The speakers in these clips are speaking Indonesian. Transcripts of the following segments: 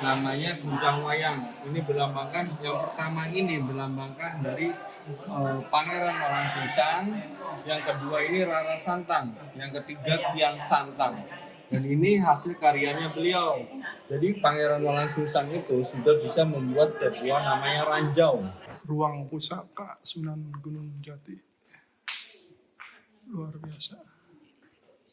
namanya Kujang Wayang. Ini berlambangkan, yang pertama ini berlambangkan dari Pangeran Walang Sungsang, yang kedua ini Rara Santang, yang ketiga Kian Santang. Dan ini hasil karyanya beliau. Jadi Pangeran Walang Sungsang itu sudah bisa membuat sebuah namanya ranjau. Ruang Pusaka Sunan Gunung Jati. Luar biasa.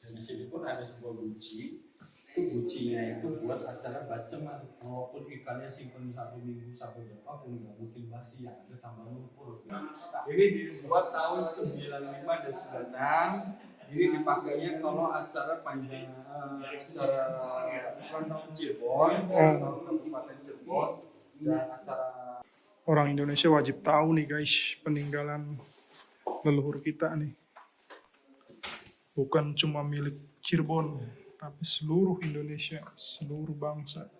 Dan di sini pun ada sebuah guci. Itu gucinya itu buat acara baceman. Walaupun ikannya simpen 1 minggu sampai berapa pun nggak mungkin basi, yang ada tambah lumpur. Ini dibuat tahun 95 dan sedatang. Ini dipakainya kalau acara panjang, acara Rantau Cirebon, Kabupaten Cirebon, dan acara. Orang Indonesia wajib tahu nih guys, peninggalan leluhur kita nih. Bukan cuma milik Cirebon, tapi seluruh Indonesia, seluruh bangsa.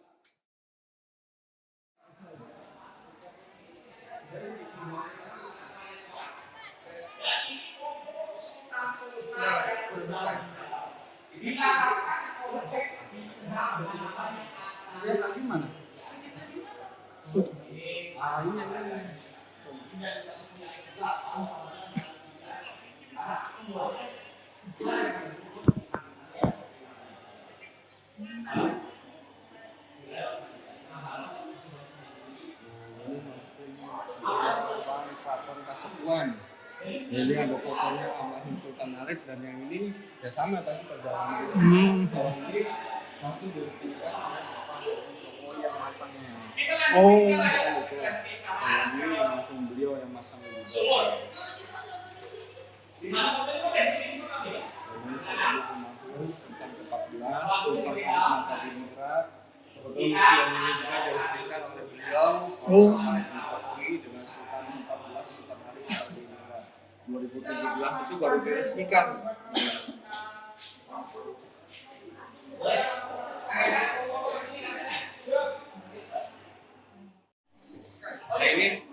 Lagi mana? Kasepuan. Jadi ada fotonya almarhum Sultan Arif, dan yang ini ya sama tadi perjalanan. Kalau ini langsung diresmikan oleh yang masangnya. Oh, Kalau ini langsung beliau yang masang juga. Ini Sultan ke-14, Sultan Matahari kebetulan yang ini juga diresmikan oleh beliau. Dengan Sultan 14, Sultan Hari 2017 itu baru diresmikan. Nah ini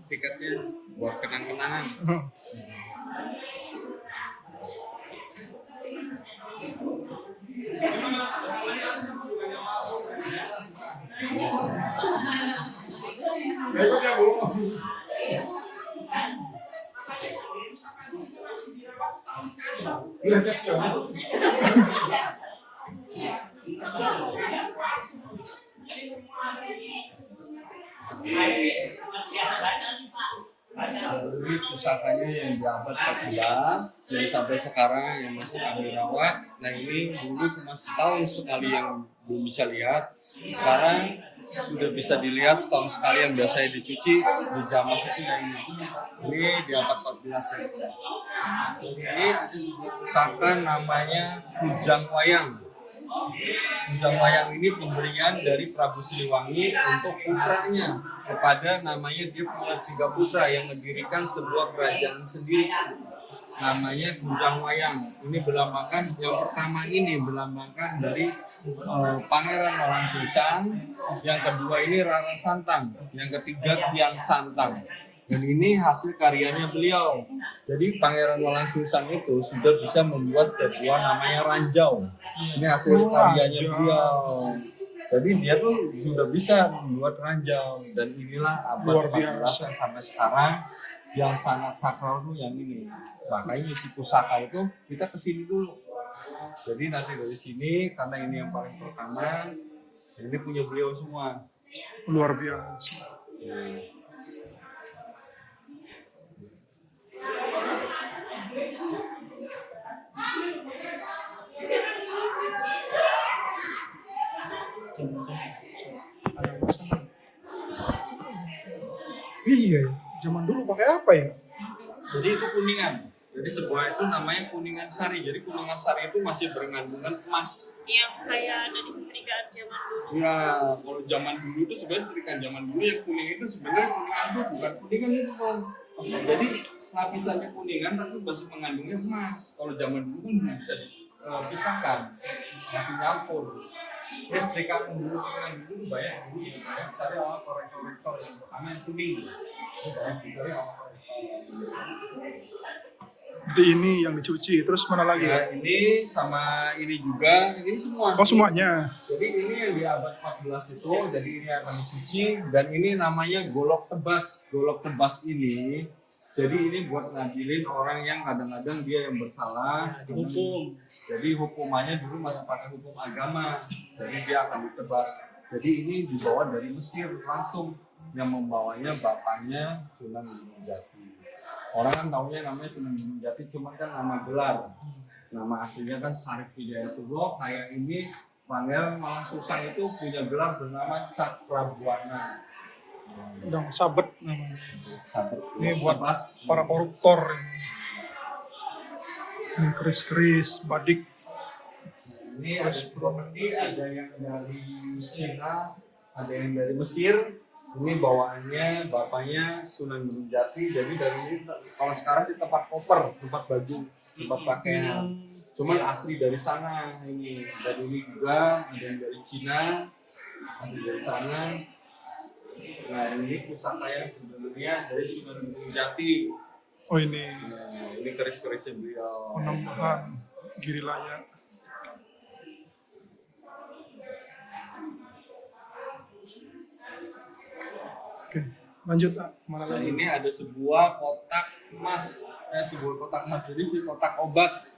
tiketnya buat kenang-kenangan. Ini pusakanya yang di abad 14 dan sampai sekarang yang masih kami rawat. Nah ini dulu cuma setahun sekali yang belum bisa lihat. Sekarang sudah bisa dilihat setahun sekali, yang biasanya dicuci di jamas itu yang ini di abad 14 ya. Ini ada sebuah pusaka namanya Kujang Wayang. Kujang Wayang ini pemberian dari Prabu Siliwangi untuk putranya, kepada namanya dia punya 3 putra yang mendirikan sebuah kerajaan sendiri. Namanya Kujang Wayang. Ini berlambangkan, yang pertama ini berlambangkan dari Pangeran Walang Sungsang, yang kedua ini Rara Santang, yang ketiga Kian Santang. Dan ini hasil karyanya beliau. Jadi Pangeran Walang Sungsang itu sudah bisa membuat sebuah namanya ranjau. Ini hasil karyanya beliau. Jadi dia tuh sudah bisa membuat ranjau. Dan inilah abad 14 sampai sekarang yang sangat sakral tuh yang ini. Makanya isi pusaka itu kita kesini dulu. Jadi nanti dari sini, karena ini yang paling pertama, ini punya beliau semua. luar biasa. Iya, zaman dulu pakai apa ya? Jadi itu kuningan. Jadi sebuah itu namanya kuningan sari. Jadi kuningan sari itu masih berkandungan emas. Yang kayak ada di setrikaan zaman dulu. Ya, kalau zaman dulu itu sebenarnya setrikaan zaman dulu yang kuning itu sebenarnya kuningan itu bukan kuningan itu kan. Jadi lapisannya kuningan tapi masih mengandungnya emas. Kalau zaman dulu kan belum bisa dipisahkan, masih nyampur. Ya setrikaan dulu kuningan dulu banyak dulu ya. Cari awal korektor yang pertama yang kuning. Banyak dicari awal korektor. Jadi ini yang dicuci, terus mana lagi ya? Ya, ini sama ini juga, ini semua. Oh semuanya. Jadi ini yang di abad 14 itu, jadi ini akan dicuci dan ini namanya golok tebas. Golok tebas ini, jadi ini buat ngadilin orang yang kadang-kadang dia yang bersalah. Hukum. Jadi hukumannya dulu masih pakai hukum agama, jadi dia akan ditebas. Jadi ini dibawa dari Mesir langsung, yang membawanya bapaknya Sunan Gunung Jati. Orang kan taunya namanya Sunan Gunung Jati, cuma kan nama gelar. Nama aslinya kan Syarif Hidayatullah. Kayak ini Pangeran Malang Susang itu punya gelar bernama Cakrabuana. Udang sabet namanya. Sabet. Ini buat Tebas. para koruptor. Ini keris-keris, badik. Ini ada properti, ada yang dari Cina, ada yang dari Mesir. Ini bawaannya bapaknya Sunan Gunung Jati. Jadi dari ini kalau sekarang di tempat koper, tempat baju, tempat pakaian. Cuman asli dari sana ini. Dan ini juga ada yang dari Cina, asli dari sana. Nah ini pusaka yang sebenarnya dari Sunan Gunung Jati. Oh ini Nah, ini keris-kerisnya beliau. penambahan Girilaya. Oke, lanjut ah. Mana Nah, lagi? ini ada sebuah kotak emas, sebuah kotak emas. Jadi si kotak obat.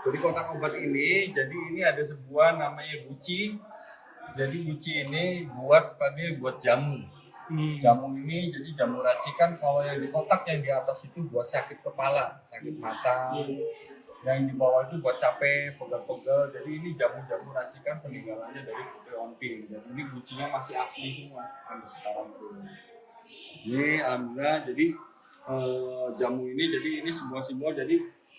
Jadi kotak obat ini, jadi ini ada sebuah namanya guci. Jadi guci ini buat jamu. Jamu ini jadi jamu racikan. Kalau yang di kotak yang di atas itu buat sakit kepala, sakit mata. Yang di bawah itu buat capek, pegel-pegel. Jadi ini jamu-jamu racikan peninggalannya dari Putri Onping. Dan ini gucinya masih asli semua sampai sekarang tuh. Ini alhamdulillah jadi jamu ini jadi ini sebuah simbol, jadi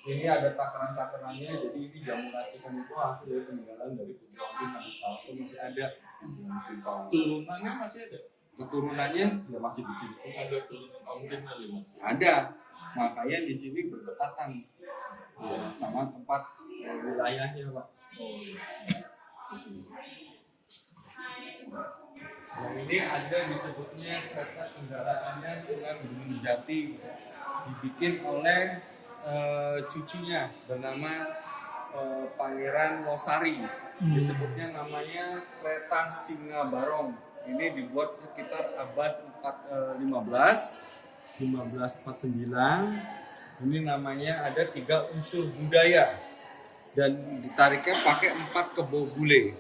ini ada takaran-takarannya, jadi ini jamu racikan itu hasil dari peninggalan dari Putri Onping sampai sekarang pun masih ada. Turunannya masih ada. Keturunannya ya masih di sini. Ada turunan mungkin ada mas. Ada, makanya di sini berdekatan sama tempat wilayahnya Pak. Yang ini ada disebutnya kereta kendaraannya Sunan Gunung Jati, dibikin oleh cucunya bernama Pangeran Losari. Disebutnya namanya kereta Singa Barong. Ini dibuat sekitar abad 1549. Ini namanya ada 3 unsur budaya dan ditariknya pakai 4 kebo bule.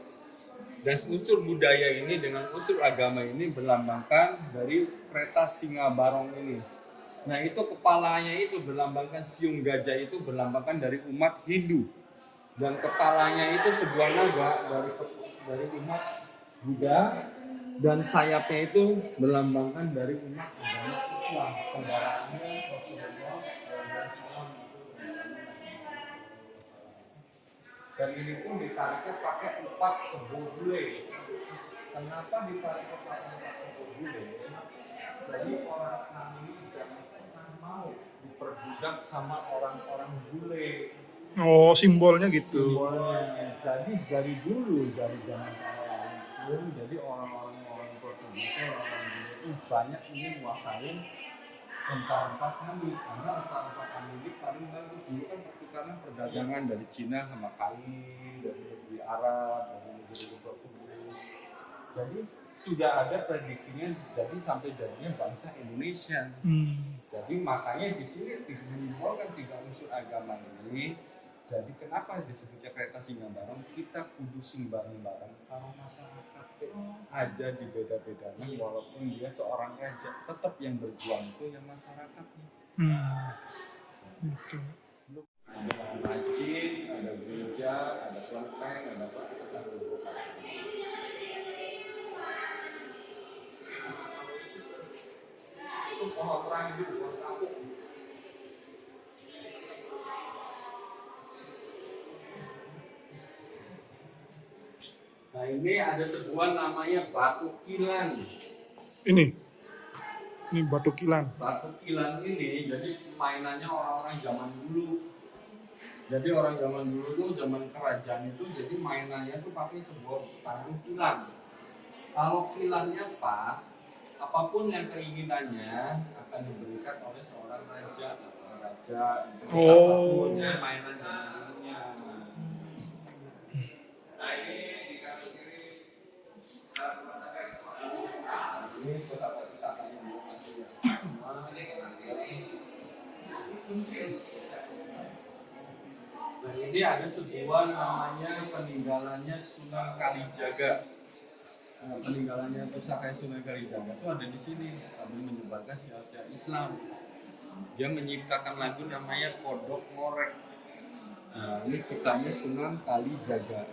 Dan unsur budaya ini dengan unsur agama ini berlambangkan dari kereta Singa Barong ini. Nah itu kepalanya itu berlambangkan siung gajah, itu berlambangkan dari umat Hindu. Dan kepalanya itu sebuah naga dari umat Buddha. Dan sayapnya itu berlambangkan dari umat agama Islam. Kendaraannya Rasulullah SAW. Dan ini pun ditariknya pakai 4 kebo bule. Kenapa ditariknya pakai 4 kebo bule? Jadi orang kami jangan pernah mau diperbudak sama orang-orang bule. Oh simbolnya gitu. Simbolnya. Jadi dari dulu, dari zaman itu, jadi orang-orang Portugis, orang-orang bule itu banyak ingin menguasai rempah-rempah kami. Karena rempah-rempah kami ini paling bagus. Dulu kan pertukaran perdagangan dari Cina sama kami, dari negeri Arab, dari negeri Portugis. Jadi sudah ada prediksinya jadi sampai jadinya bangsa Indonesia. Jadi makanya di sini dimenimbulkan 3 unsur agama ini. Jadi kenapa disebutnya kereta Singa Barong? Kita kudu sing bareng-bareng. Kalau masyarakat aja dibeda-bedakan, walaupun dia seorang raja, tetap yang berjuang itu yang masyarakatnya. Gitu. Ada masjid, ada gereja, ada kelenteng, ada apa kita sambil berdoa. Itu pohon perang itu pohon kapuk. Nah ini ada sebuah namanya batu kilan. Ini batu kilan. Batu kilan ini jadi mainannya orang-orang zaman dulu. Jadi orang zaman dulu tuh zaman kerajaan itu jadi mainannya tuh pakai sebuah batu kilan. Kalau kilannya pas, apapun yang keinginannya akan diberikan oleh seorang raja. raja, itu Oh. siapapun mainan zaman dulunya. Ini pusaka-pusaka yang dulu masih sama. Nah, ini ada sebuah namanya peninggalannya Sunan Kalijaga. Nah, peninggalannya pusaka Sunan Kalijaga itu ada di sini sambil menyebarkan siar-siar Islam. Dia menciptakan lagu namanya Kodok Ngorek. Nah, ini ciptanya Sunan Kalijaga.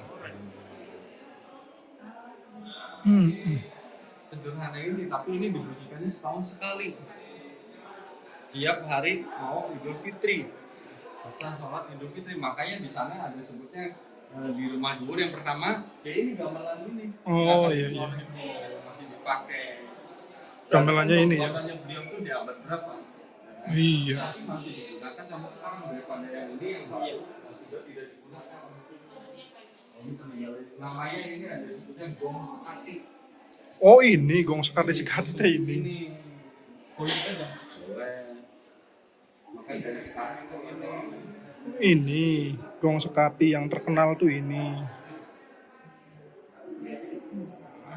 Sederhana ini, tapi ini dibunyikannya setahun sekali. Setiap hari mau Idul Fitri. Selesai sholat Idul Fitri, makanya di sana ada sebutnya di rumah duhur yang pertama, ya ini gamelan ini. Oh, Gamelan iya, ini iya. masih dipakai. Gamelannya ini ya? Gamelannya beliau tuh di abad berapa? Iya. Tapi masih digunakan sampai sekarang daripada yang ini yang baru sudah tidak digunakan. Ini peninggalan. Namanya ini ada sebutnya gong sekati. Oh ini gong sekali sekali teh ini. Ini kulit aja. Boleh. Makanya gong sekati tuh ini. Ini gong sekati yang terkenal tuh ini.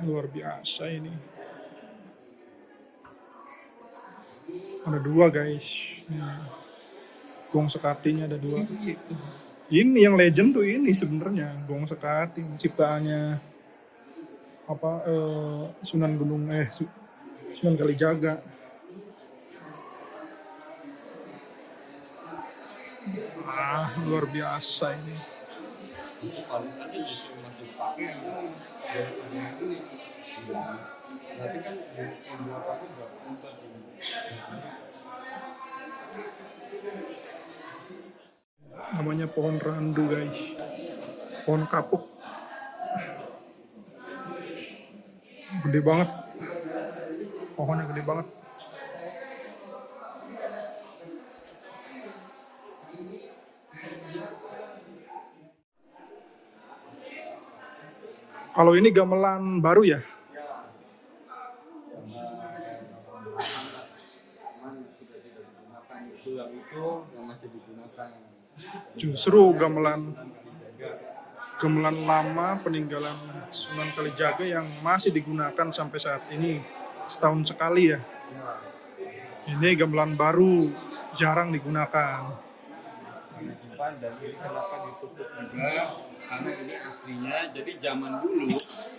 Luar biasa ini. Ada dua guys. Nih. Gong sekatinya ada dua. Ini yang legend tuh ini sebenarnya gong sekati ciptaannya apa Sunan Sunan Kalijaga. Luar biasa ini. Justru kualitasnya justru masih dipakai yang ini daripada yang ini. Tapi kan yang buat aku nggak bisa. Namanya pohon randu guys. Pohon kapuk. Gede banget. Pohonnya gede banget. Kalau ini gamelan baru ya? Yang itu yang masih digunakan. Justru gamelan lama peninggalan Sunan Kalijaga yang masih digunakan sampai saat ini setahun sekali ya. Ini gamelan baru jarang digunakan. Disimpan dan ini kenapa ditutup juga karena ini aslinya. Jadi zaman dulu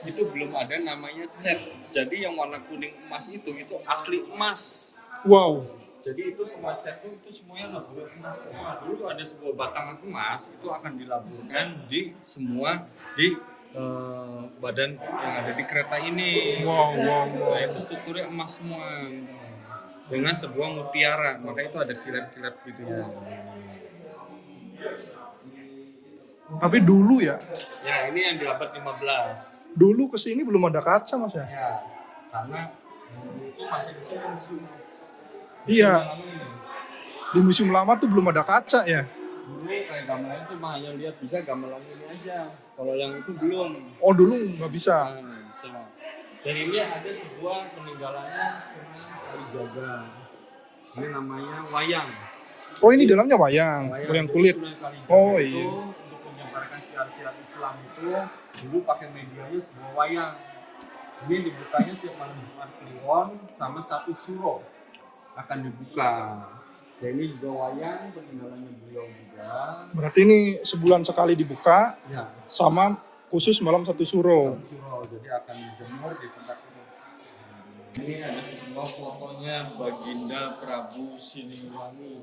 itu belum ada namanya cat. Jadi yang warna kuning emas itu asli emas. Wow. Jadi itu semua cat itu semuanya labur emas. Dulu ada sebuah batangan emas itu akan dilaburkan di semua di badan yang ada di kereta ini. Wow. Nah itu strukturnya emas semua dengan sebuah mutiara. Maka itu ada kilat-kilat gitu ya. Tapi dulu ya, Ya ini yang di abad 15. dulu kesini belum ada kaca mas ya? Ya karena itu masih di sini museum. Iya, Museum ini. di museum lama tuh belum ada kaca ya. Dulu kayak gamelan cuma hanya lihat bisa gamelan ini aja. Kalau yang itu belum. Oh dulu nggak bisa. Nah, bisa. Dan ini ada sebuah peninggalannya Sunan Kalijaga. Ini namanya wayang. Oh ini dalamnya wayang kulit. Sunan Kalijaga Oh, itu iya. untuk menyebarkan siar-siar Islam itu dulu pakai medianya sebuah wayang. Ini dibukanya setiap malam Jumat Kliwon sama satu suro akan dibuka. Dan ini juga wayang peninggalannya beliau juga. Berarti ini sebulan sekali dibuka Ya, sama khusus malam satu suro. satu suro jadi akan dijemur di tempat ini. Ini ada sebuah fotonya Baginda Prabu Siliwangi.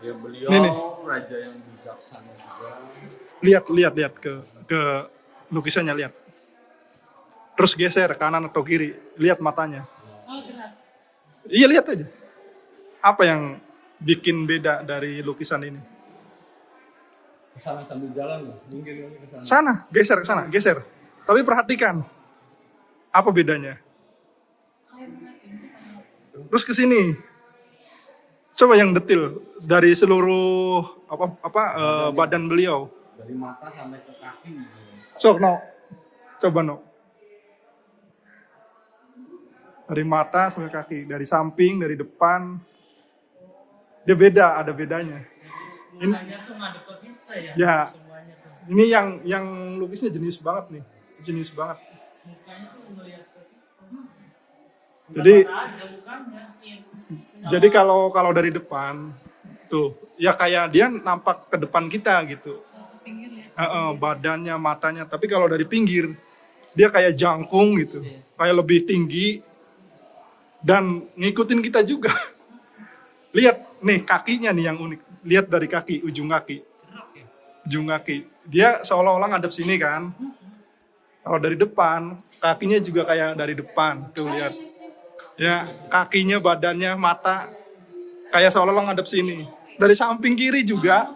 Ya beliau Nih. raja yang bijaksana juga. Lihat ke lukisannya lihat. Terus geser kanan atau kiri, lihat matanya. Oh, gerak. Iya lihat aja. Apa yang bikin beda dari lukisan ini? Kesana sambil jalan loh, minggir ke sana. Sana, geser ke sana, geser. Tapi perhatikan apa bedanya. Terus ke sini. Coba yang detail dari seluruh badan beliau. Dari mata sampai ke kaki. Sok no. Coba no. Dari mata sampai kaki, dari samping, dari depan. Dia beda, ada bedanya. Mukanya tuh ngadep ke kita ya. Ya, Semuanya tuh. ini yang lukisnya jenius banget nih, jenius banget. Mukanya tuh ngeliat ke kita. Jadi Mata aja mukanya. Iya. jadi kalau dari depan tuh ya kayak dia nampak ke depan kita gitu. Pinggir ya. Badannya, matanya. Tapi kalau dari pinggir dia kayak jangkung gitu, kayak lebih tinggi dan ngikutin kita juga. Lihat nih kakinya nih yang unik. Lihat dari kaki, ujung kaki. Ujung kaki. Dia seolah-olah ngadep sini kan. Kalau dari depan, kakinya juga kayak dari depan. Tuh lihat. Ya, kakinya, badannya, mata kayak seolah-olah ngadep sini. Dari samping kiri juga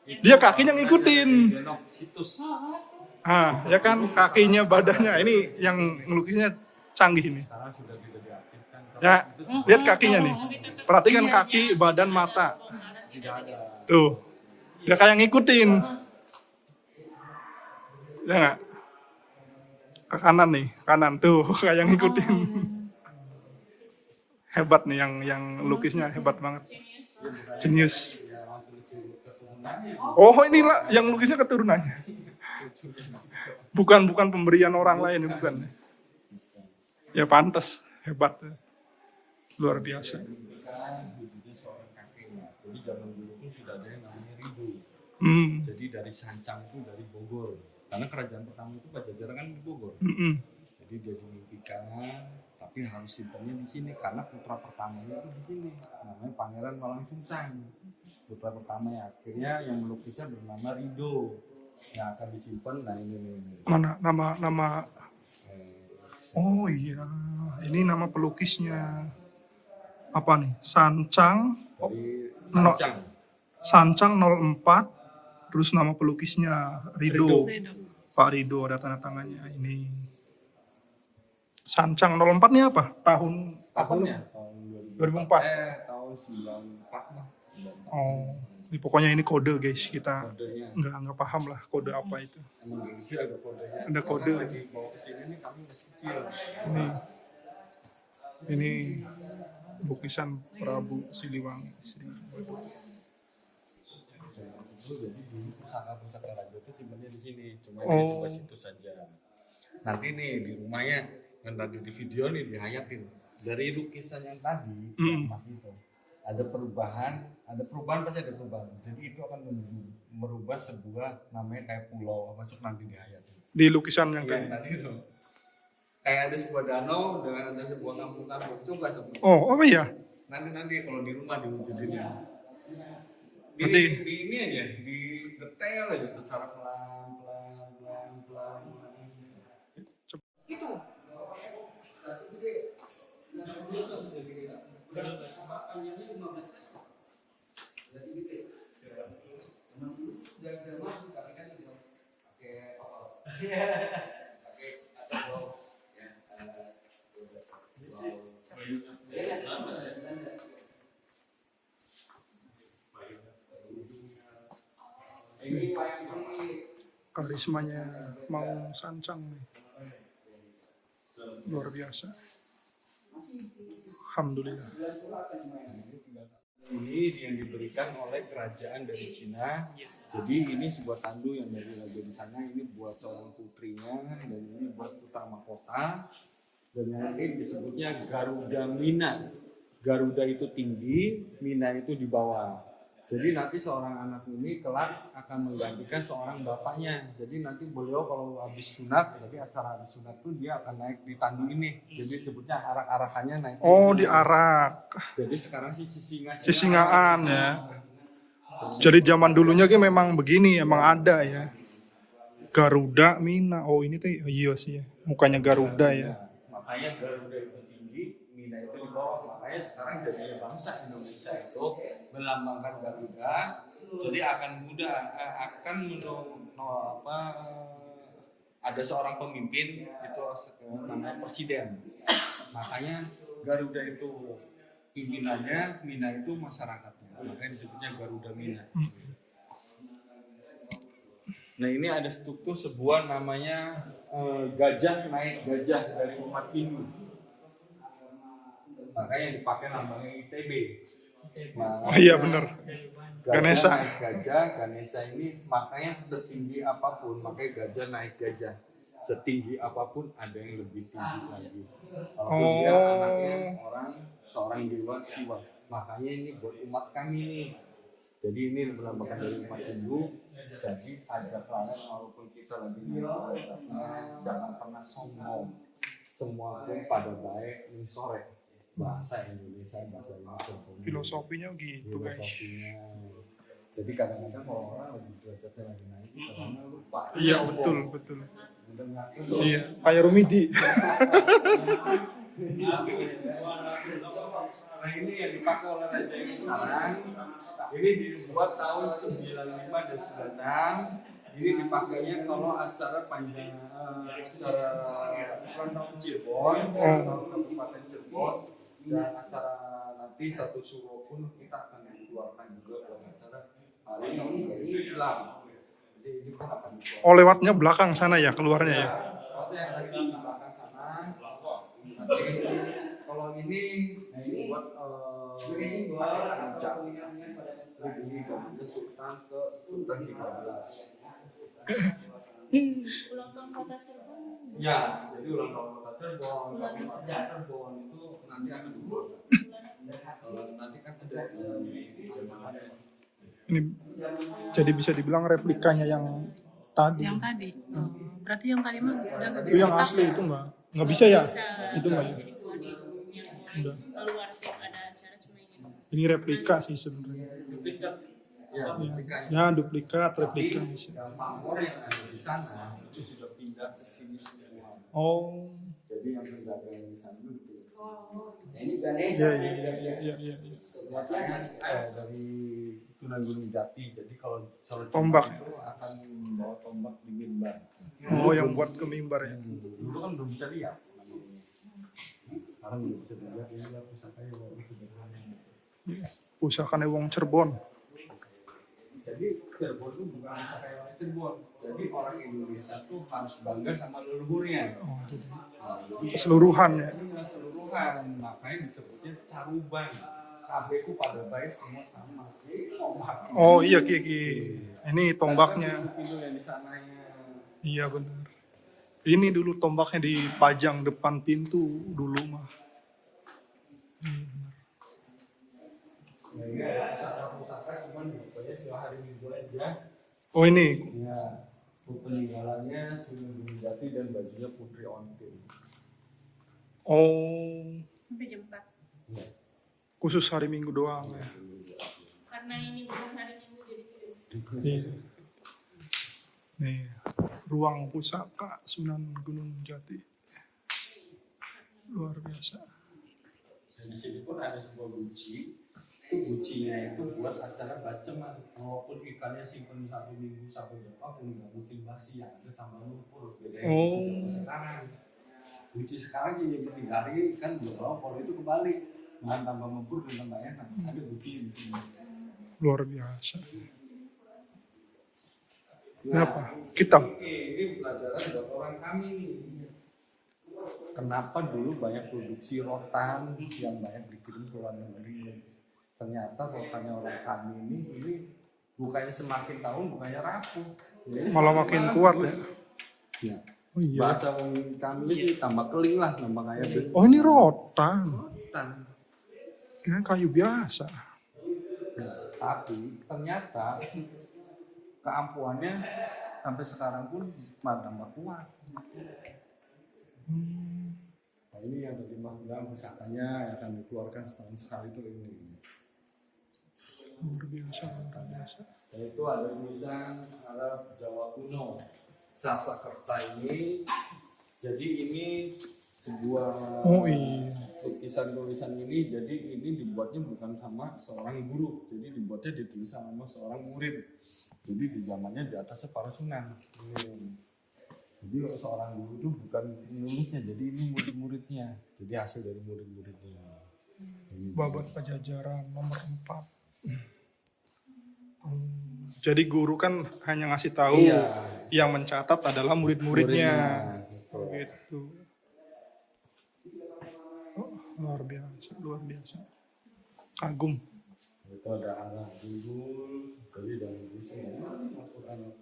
dia kakinya ngikutin. Genok situs. Ya kan kakinya, badannya. Ini yang ngelukisnya canggih ini. Sekarang sudah tidak diaktifkan. Ya, lihat kakinya nih. Perhatikan kaki, badan, mata. Tidak ada. Tuh. Dia kayak ngikutin. Ya nggak? Ke kanan nih, kanan tuh kayak ngikutin. Hebat nih yang lukisnya hebat banget. Jenius. Oh, inilah yang lukisnya keturunannya. Bukan pemberian orang lain, bukan. Ya pantas, hebat. Luar biasa. Jadi zaman dulu pun sudah ada yang namanya Ridho. Jadi dari Sancang itu dari Bogor. Karena kerajaan pertama itu Pajajaran kan di Bogor. Jadi dia dimimpikan, tapi harus simpannya di sini karena putra pertamanya itu di sini. Namanya Pangeran Walangsungsang. Putra pertama ya. Akhirnya yang melukisnya bernama Ridho. Yang akan disimpan. Nah ini. Mana nama? Oh iya, ini nama pelukisnya. Apa nih? Sancang. Dari Sancang. Sancang 04. Terus nama pelukisnya Ridho. Pak Ridho ada tanda tangannya ini. Sancang 04 nih apa? Tahunnya? Tahun 2004. Tahun 94 lah. Oh, ini pokoknya ini kode guys. Kita Kodenya. nggak paham lah kode apa itu. Emang di sini ada kodenya. Ada kode. Karena lagi bawa ke sini nih kami masih kecil. Ini lukisan Prabu Siliwangi. Jadi dulu pusaka raja itu simpannya di sini, cuma di sebuah situs saja. Nanti nih di rumahnya, yang tadi di video nih dihayatin dari lukisan yang tadi, yang masih itu ada perubahan pasti ada perubahan. Jadi itu akan merubah sebuah namanya kayak pulau, masuk nanti dihayatin. Di lukisan yang Yang tadi itu kayak ada sebuah danau dengan ada sebuah kampung-kampung, coba sebut. Oh, apa ya? Nanti kalau di rumah diwujudinnya. Nanti Di ini aja, di detail aja secara pelan. Gitu. karismanya mau Sancang nih. Luar biasa. Alhamdulillah. Ini yang diberikan oleh kerajaan dari Cina. Jadi ini sebuah tandu yang dari raja di sana, ini buat seorang putrinya dan ini buat putra mahkota. Dan yang ini disebutnya Garuda Mina. Garuda itu tinggi, Mina itu di bawah. Jadi nanti seorang anak ini kelak akan menggantikan seorang bapaknya. Jadi nanti beliau kalau habis sunat, jadi acara habis sunat itu dia akan naik di tandu ini. Jadi sebutnya arak-arakannya naik. Oh, diarak. Jadi sekarang sih Sisingaan ya. Jadi zaman dulunya ki memang begini, emang ada ya. Garuda Mina. Oh, ini tuh iya sih ya. Mukanya Garuda ya. Makanya Garuda itu tinggi, Mina itu di bawah. Makanya sekarang jadinya bangsa Indonesia itu melambangkan Garuda. Jadi akan mudah ada seorang pemimpin itu namanya presiden. Makanya Garuda itu pimpinannya, Mina itu masyarakatnya. Makanya disebutnya Garuda Mina. Nah ini ada struktur sebuah namanya gajah naik gajah dari umat Hindu. Makanya yang dipakai lambangnya ITB. Nah, Oh iya bener. Ganesha. naik gajah, Ganesha ini makanya setinggi apapun, makanya gajah naik gajah. Setinggi apapun ada yang lebih tinggi lagi. Walaupun dia anaknya seorang dewa Siwa. Makanya ini buat umat kami nih. Jadi ini melambangkan dari umat Hindu. Jadi ajak kalian walaupun kita lagi jangan pernah sombong. Semua pun pada baik ini sore. Bahasa Indonesia, bahasa Indonesia. Filosofinya gitu guys. Filosofinya. Jadi kadang-kadang kalau orang lagi derajatnya lagi naik, karena lupa. Iya betul betul. Udah ngaku. Iya kayak Rumidi. Nah ini yang dipakai oleh Raja yang sekarang. Ini dibuat tahun 95 dan 96. Ini dipakainya kalau acara panjang acara ulang tahun Cirebon, tahun Kabupaten Cirebon, dan acara nanti satu suro pun kita akan keluarkan juga dalam acara hari ini Islam. Jadi ini pun akan dikeluarkan. Oh lewatnya belakang sana ya keluarnya ya. Kalau yang lagi di belakang sana, nanti kalau ini buat akan ini dari Sultan ke Sultan 13. Ulang tahun kota Cirebon. Ya, jadi ulang tahun kota Cirebon, Cirebon itu nanti akan dibuat. Nanti kan ada Ini jadi bisa dibilang replikanya yang tadi. Yang tadi. Oh, berarti yang tadi mah udah nggak bisa Itu yang dipakai. asli itu nggak bisa ya? Bisa. Itu nggak ya? Bisa dikeluarin yang Udah. keluar tiap ada acara cuma ini. Ini replika sih sebenarnya. duplikat. Ya, duplikatnya. Ya duplikat, replika Tapi bisa. yang pamor yang ada di sana itu sudah pindah ke sini semua. Oh, Jadi yang menjaga yang di sana itu. iya iya iya iya. Iya. Makanya dari Sunan Gunung Jati. Jadi kalau Tombak. itu akan membawa tombak di mimbar. Oh, yang buat ke mimbar ya. Dulu kan belum bisa lihat. Sekarang udah bisa dilihat ini lah pusakanya baru sederhana. Pusakanya wong Cirebon. Jadi Cirebon itu bukan pusaka orang Cirebon. Jadi orang Indonesia tuh harus bangga sama leluhurnya. Oh, jadi keseluruhan ya. Ini keseluruhan, makanya disebutnya caruban. KB ku pada baik semua sama. Ini tombak. Oh iya Kiki. Ini tombaknya. Itu yang di sananya. Iya benar. Ini dulu tombaknya dipajang depan pintu dulu mah. Nah, ini ada pusaka cuman pokoknya setelah hari Minggu aja. Oh ini. Ya, peninggalannya Sunan Gunung Jati dan bajunya Putri Ontin. Oh, Sampai jam 4. Ya. khusus hari Minggu doang ya. Karena ini bukan hari Minggu jadi tidak bisa. Iya. Nih, ruang pusaka Sunan Gunung Jati. Luar biasa. Dan di sini pun ada sebuah guci. Itu gucinya itu buat acara baceman. Walaupun ikannya simpen 1 minggu sampai berapa pun nggak mungkin basi, yang ada tambah lumpur. Bedanya guci zaman sekarang. Guci sekarang sih yang 3 hari kan belum, kalau itu kebalik. Nah, tambah lumpur dan tambah enak. Ada guci di sini. Luar biasa. Kenapa? Kitab. Ini pelajaran buat orang kami nih. Kenapa dulu banyak produksi rotan yang banyak dikirim ke luar negeri? Ternyata rotannya orang kami ini bukannya semakin tahun bukannya rapuh. Jadi Malah makin kuat ya. Ya. Oh iya. Bahasa kami sih tambah keling lah, tambah kayak Oh ini rotan. rotan. Ya kayu biasa. Ya, tapi ternyata keampuhannya sampai sekarang pun tambah kuat. Nah, ini yang tadi Mas bilang pusakanya yang akan dikeluarkan setahun sekali itu ini. Luar biasa, luar biasa. Yaitu ada tulisan Arab Jawa kuno. Sasakerta ini, jadi ini sebuah Oh iya. tulisan ini, jadi ini dibuatnya bukan sama seorang guru, jadi dibuatnya ditulis sama seorang murid. Jadi di zamannya di atasnya para sunan. Jadi seorang guru itu bukan penulisnya, jadi ini murid-muridnya. Jadi hasil dari murid-muridnya. Babat Pajajaran nomor 4. Jadi guru kan hanya ngasih tahu, Iya. yang mencatat adalah murid-muridnya. Betul. Gitu. Oh, luar biasa, luar biasa. Kagum. Itu ada arah dulu, jadi dalam sini Al-Qurannya.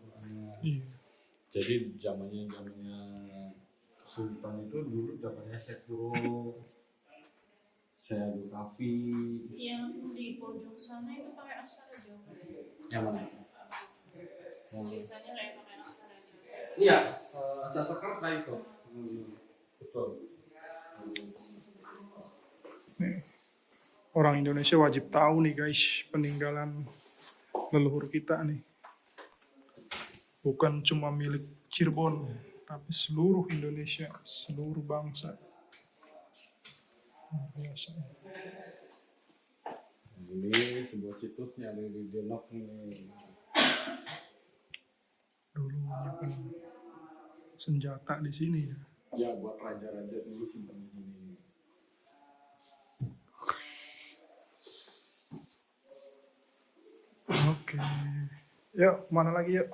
Iya. Jadi zamannya Sultan itu dulu zamannya Sekuro, Syed Kafi. Yang di pojok sana itu pakai aksara Jawa. Yang mana? Tulisannya kayak pakai aksara Jawa. Iya, Sasakerta itu. Betul. Nih, orang Indonesia wajib tahu nih guys peninggalan leluhur kita nih. Bukan cuma milik Cirebon, tapi seluruh Indonesia, seluruh bangsa. Luar biasa. Ini sebuah situsnya ada di Denok nih. Dulu menyimpan senjata di sini ya. Ya buat raja-raja dulu simpan di sini. Oke. Yuk, mana lagi yuk?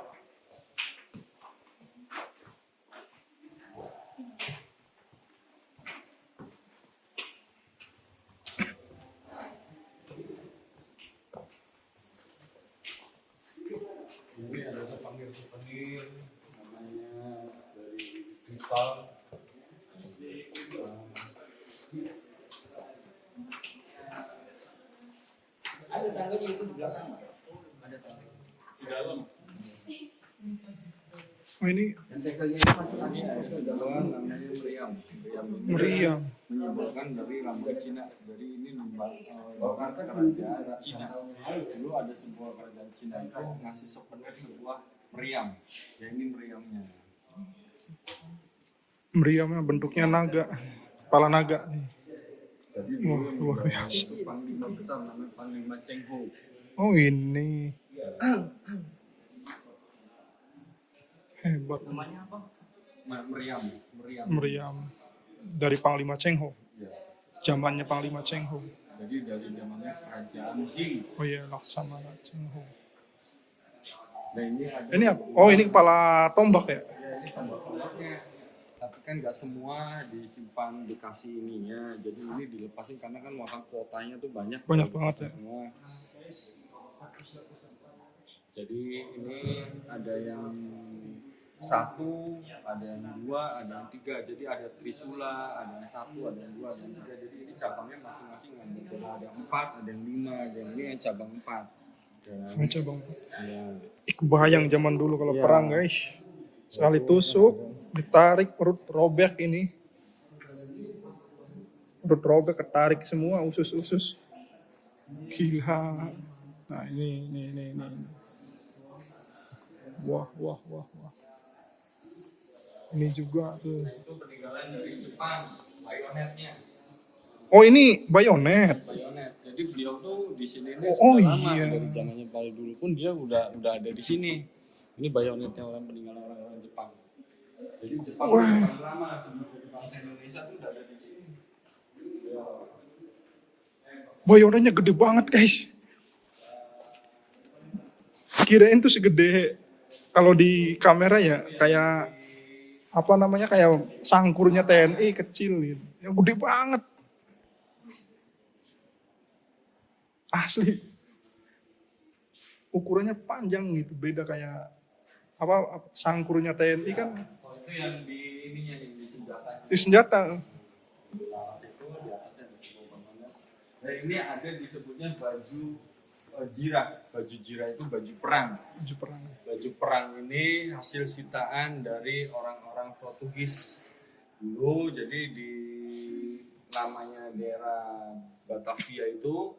Ini ada souvenir namanya dari kristal. Ada tangganya itu di belakang. Ada tangga. Di dalam. Oh ini Dan tegelnya itu masuk Ini angin. ada sebuah namanya meriam. meriam. Menyimbolkan dari lambang Cina. Jadi ini lambang kerajaan Cina. Dulu ada sebuah kerajaan Cina itu ngasih souvenir sebuah meriam. Ya ini meriamnya. Meriamnya bentuknya naga, kepala naga nih. Jadi Wah, dulu luar yang biasa. itu panglima besar namanya Panglima Cheng Ho. Oh ini hebat. Namanya apa? Meriam. Meriam dari Panglima Cheng Ho, Ya. zamannya Panglima Cheng Ho. Jadi dari zamannya kerajaan Qing. Oh iya, Laksamana Cheng Ho. Nah ini ada. Ini apa? Oh ini kepala tombak ya? Ya ini tombak-tombaknya. Tapi kan nggak semua disimpan dikasih ininya. Jadi ini dilepasin karena kan makan kuotanya tuh banyak. Banyak banget ya. Semua. Jadi ini ada yang satu, ada yang dua, ada yang tiga. Jadi ada trisula, ada yang satu, ada yang dua, ada yang tiga. Jadi ini cabangnya masing-masing ada yang 4, ada yang 5, ada yang ini yang cabang 4. Ini coba. Ya. Ih, kebayang zaman dulu kalau Iya. perang guys. Sekali tusuk, ditarik perut robek ini. Perut robek ketarik semua usus-usus. Gila. Nah ini. Wah. Ini juga tuh. Itu peninggalan dari Jepang, bayonetnya. Oh ini bayonet. Bayonet. Jadi beliau tuh di sini nih Oh, sudah lama iya. dari zamannya paling dulu pun dia udah ada di sini. Ini bayonetnya orang peninggalan orang Jepang. Jadi Jepang udah paling lama sebelum jadi bangsa Indonesia tuh udah ada di sini. Bayonetnya gede banget guys. Kirain tuh segede kalau di kamera ya kayak apa namanya kayak sangkurnya TNI kecil gitu. Yang gede banget. Asli. Ukurannya panjang gitu, beda kayak apa sangkurnya TNI kan Oh itu yang di ininya yang di senjata. di senjata. Di laras itu di atasnya ada sebuah bangunan. Dan ini ada disebutnya baju jirah. Baju jirah itu baju perang. Baju perang. Baju perang ini hasil sitaan dari orang-orang Portugis dulu. Jadi di namanya daerah Batavia itu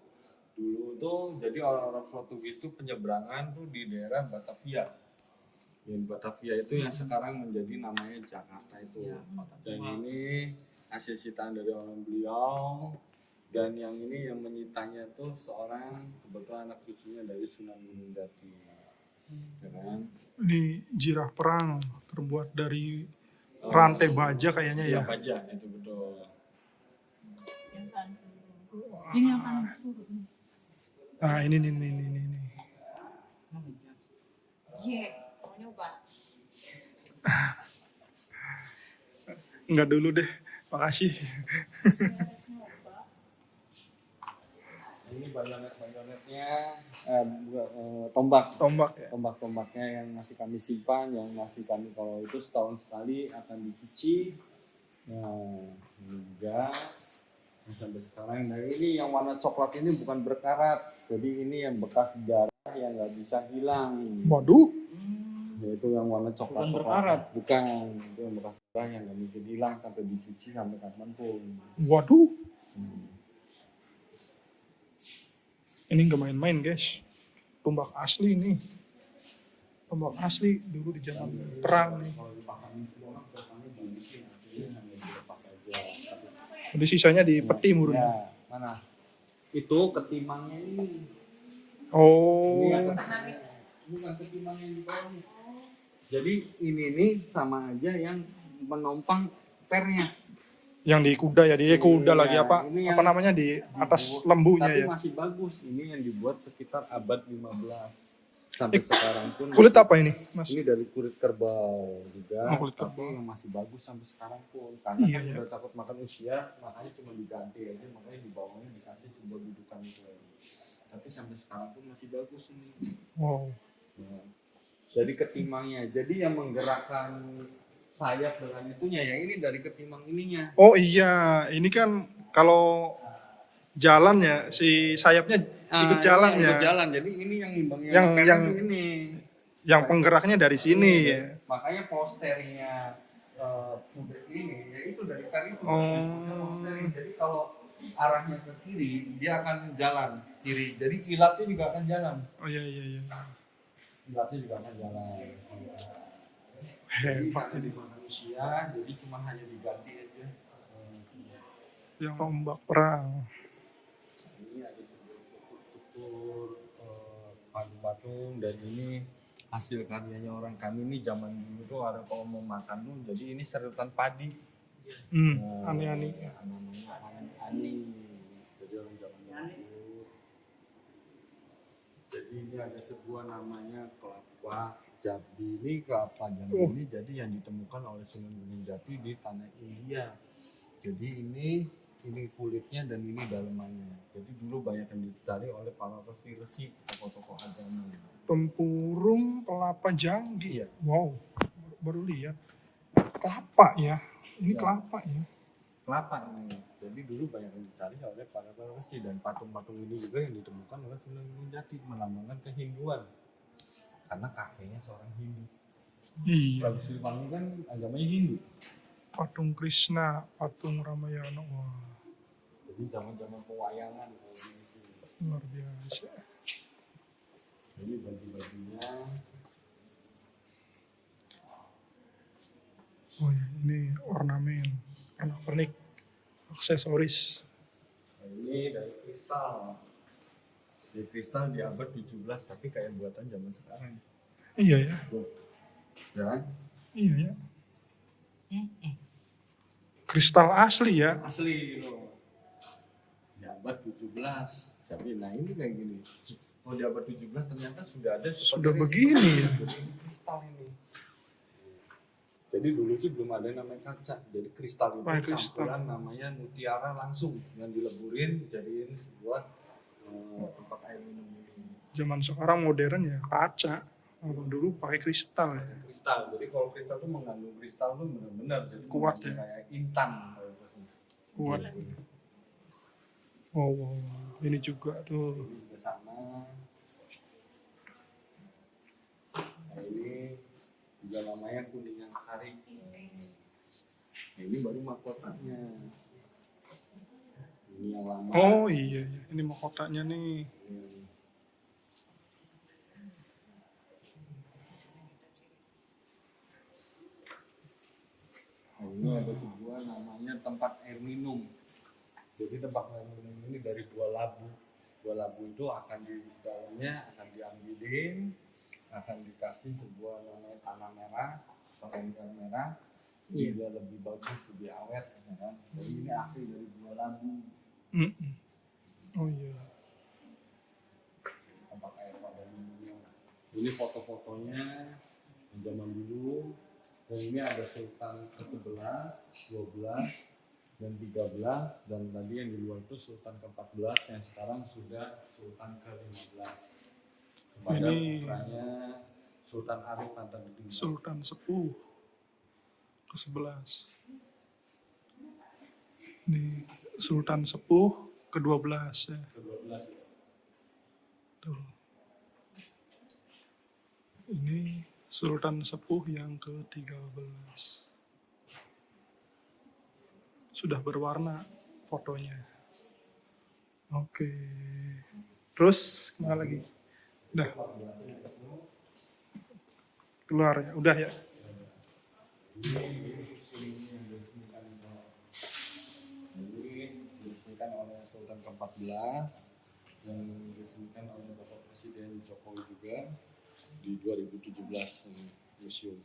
dulu tuh jadi orang-orang Portugis itu penyeberangan tuh di daerah Batavia. Yang Batavia itu yang sekarang menjadi namanya Jakarta itu. Dan ini hasil sitaan dari orang beliau. Dan yang ini yang menyitanya tuh seorang kebetulan anak cucunya dari Sunan Gunung Jati. Ya kan? Ini jirah perang terbuat dari rantai baja kayaknya ya. Iya baja itu betul. Yang kanan dulu. Ini yang kanan dulu. Nah ini. Ye, mau nyoba. Enggak dulu deh, makasih. Ini bayonet-bayonetnya tombak. Tombak ya. Tombak-tombaknya yang masih kami simpan, yang masih kami kalau itu setahun sekali akan dicuci. Nah, ini juga. Nah, sampai sekarang, nah ini yang warna coklat ini bukan berkarat, jadi ini yang bekas darah yang nggak bisa hilang. Waduh. Yaitu yang warna coklat. Bukan berkarat. Bukan, itu yang bekas darah yang nggak mungkin hilang sampai dicuci sampai kapanpun. Waduh. Hmm. Ini nggak main-main guys. Tombak asli nih. Tombak asli dulu di zaman perang nih. Kalau dipakanin semua orang kami belum bikin, akhirnya hanya dilepas saja. Jadi sisanya di peti murni. Ya, mana? Itu ketimangnya ini. Oh. Ini yang bukan ketimangnya di bawah nih. Jadi ini nih sama aja yang menompang pernya. Yang di kuda ya, di kuda Iya, lagi apa? ini Apa yang namanya di atas lembunya Tapi ya. masih bagus. Ini yang dibuat sekitar abad 15. Sampai sekarang pun Kulit masih- apa ini, Mas? Ini dari kulit kerbau juga, Oh, kulit tapi kerbau. yang masih bagus sampai sekarang pun. Karena Iya, kan iya. udah takut makan usia, makanya cuma diganti aja, makanya di bawahnya dikasih sebuah dudukan itu aja. Tapi sampai sekarang pun masih bagus ini. Wow. Nah, dari ketimangnya, jadi yang menggerakkan sayap dengan itunya ya ini dari ketimang ininya. Oh iya, ini kan kalau jalan ya si sayapnya ikut jalan ini ya. ikut jalan, jadi ini yang nimbangnya Yang- pernya yang- tuh ini. Yang penggeraknya dari sini ya. Makanya posternya pundek ini ya itu dari per itu. Oh. Disebutnya postering. Jadi kalau arahnya ke kiri dia akan jalan kiri. Jadi ilatnya juga akan jalan. Oh iya iya iya. Ilatnya juga akan jalan. Jadi Hebat karena ini. di manusia jadi cuma hanya diganti aja. Yang tombak perang. Ini ada sebuah struktur patung-patung dan ini hasil karyanya orang kami ini zaman dulu tuh ada kalau mau makan tuh jadi ini serutan padi. Aneh-aneh. Namanya ani. Jadi orang zaman dulu. Jadi ini ada sebuah namanya kelapa jati. Ini kelapa jati ini jadi yang ditemukan oleh Sunan Gunung Jati di tanah India. Jadi ini kulitnya dan ini dalemannya. Jadi dulu banyak yang dicari oleh para resi-resi, tokoh-tokoh agama. Tempurung kelapa janggi. Iya. Wow. Baru lihat. Kelapa ya. Ini Ya. kelapa ya. Kelapa ini. Jadi dulu banyak yang dicari oleh para resi dan patung-patung ini juga yang ditemukan oleh Sunan Gunung Jati melambangkan kehinduan. Karena kakeknya seorang Hindu. Iya. Prabu Siliwangi kan agamanya Hindu. Patung Krishna, patung Ramayana. Wah, Jadi zaman-zaman pewayangan kalau di sini. luar biasa. Jadi baju-bajunya Oh ya, ini ornamen, pernak-pernik, aksesoris. ini dari kristal. Dari kristal di abad 17 tapi kayak buatan zaman sekarang. Iya ya, Tuh. Ya. iya ya. Kristal asli ya. Asli gitu. Di abad 17. Tapi nah ini kayak gini. Oh di abad 17 ternyata sudah ada seperti Sudah ini. begini ya. Jadi ini kristal ini. Jadi dulu sih belum ada yang namanya kaca. Jadi kristal itu Pakai kristal. campuran namanya mutiara langsung yang dileburin jadiin sebuah tempat air minum ini. Zaman sekarang modern ya kaca. Kalau dulu pakai kristal ya. Kristal. Jadi kalau kristal itu mengandung kristal tuh benar-benar jadi Kuat mengandung ya. kayak intan. Kuat. Wow, wow, wow. Ini juga tuh. Ini ke sana. Nah, ini juga namanya kuningan sari. Nah, ini baru mahkotanya. Ini yang lama. Oh iya, iya. Ini mahkotanya nih. Nah, ini ada sebuah namanya tempat air minum. Jadi tempat air minum ini dari buah labu. Buah labu itu akan di dalamnya akan diambilin, akan dikasih sebuah namanya tanah merah, ikan merah, juga lebih bagus, lebih awet, ya kan? Jadi ini asli dari buah labu. Mm-mm. Oh iya. Tempat air pada minumnya. Ini foto-fotonya zaman dulu. Dan ini ada Sultan ke-11, 12, dan 13. Dan tadi yang di luar itu Sultan ke-14 yang sekarang sudah Sultan ke-15. Kepada Ini- putranya Sultan Arif Pantageding. Sultan Sepuh ke-11. Ini Sultan Sepuh ke-12 ya. ke-12 ya. Tuh. Ini Sultan Sepuh yang ke-13. Sudah berwarna fotonya. Oke. Terus kemana lagi? Udah. Keluar ya. Udah ya. Ini diresmikan oleh Sultan ke-14 dan diresmikan oleh Bapak Presiden Jokowi juga di 2017 ini museum.